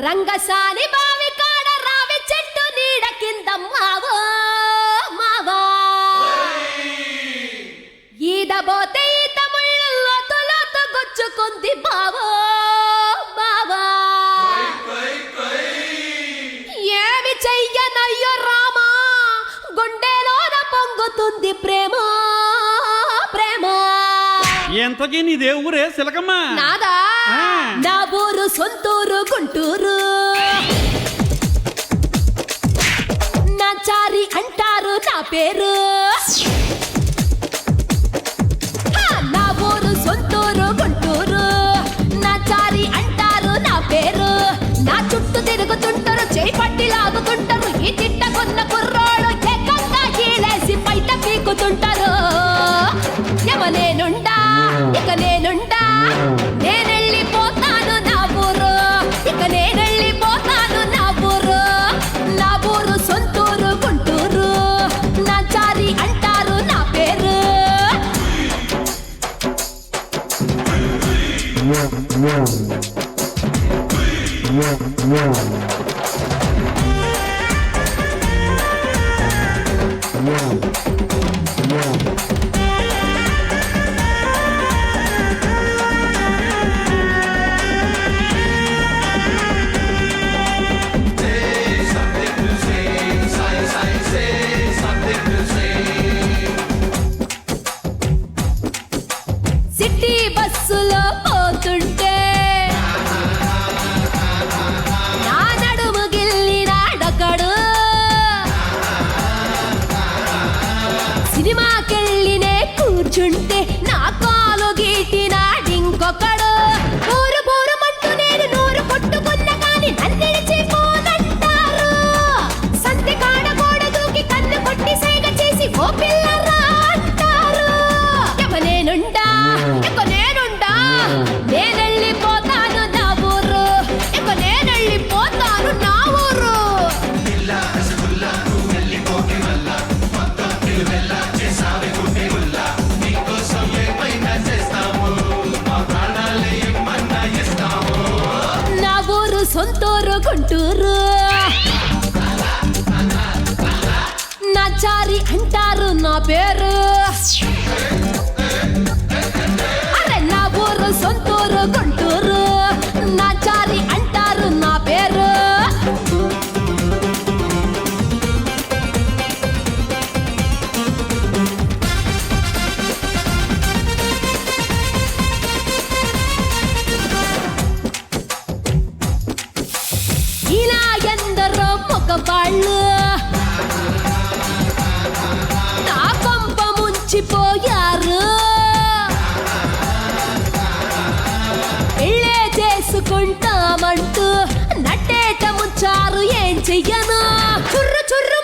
రంగసాని బావి కాడ రావి చెట్టు నీడ కింద మావో మావో ఈదబోతే ఈత ముళ్ళు లోతు గుచ్చుకుంది బావో బావో ఏమి చెయ్యనయ్యో రామా గుండెలోన పొంగుతుంది ప్రేమ ప్రేమ. ఎంతకీ నీదే ఊరే సిలకమ్మ? నాదా నా ఊరు సొంతూరు గుంటూరు. నా చారి అంటారు నా పేరు. నా ఊరు సొంతూరు గుంటూరు. నా చారి అంటారు నా పేరు. నా చుట్టూ తిరుగుతుంటారు చేయి పట్టి లాగుతుంటారు. ఈ తిట్టకున్న కుర్రోడు ఏకంగా కీలేసి బయట పీకుతుంటారు. ఎవనేనుండా ఇక నేనుండా నేనెళ్ళిపోతాను నా ఊరు. ఇక నేనెళ్ళిపోతాను నా ఊరు. నా ఊరు సొంతూరు గుంటూరు. నా చారి అంటారు నా పేరు. సిటీ బస్సులో పోతుంటే నా నడుము గిల్లినాడొకడు. సినిమాకెళ్ళినే కూర్చుంటే నా కాలు గీటినాడింకొకడు. ఊరు బోరుమంటూ నేను నూరు కొట్టుకున్న కాని నన్నిడిచిపోనంటారు. సంతి కాడ గోడ దూకి కన్ను కొట్టి సైగ చేసి ఓ పిల్లరా అంటారు. ఎవనేనుండా ఇక నేనుండా నేనెళ్ళిపోతాను నా ఊరు. ఇక నేనెళ్ళిపోతాను నా ఊరు. నా ఊరు సొంతూరు గుంటూరు. నా చారి అంటారు నా పేరు. అరే నా ఊరు సొంతూరు గుంటూరు. నా చారి అంటారు నా పేరు. ఇలా ఎందరో మగవాళ్ళు నా కొంప ముంచిపోయారు. ఇళ్ళే చేసుకుంటామంటూ నట్టేట ముంచారు. ఏం చెయ్యను చుర్రు చుర్రు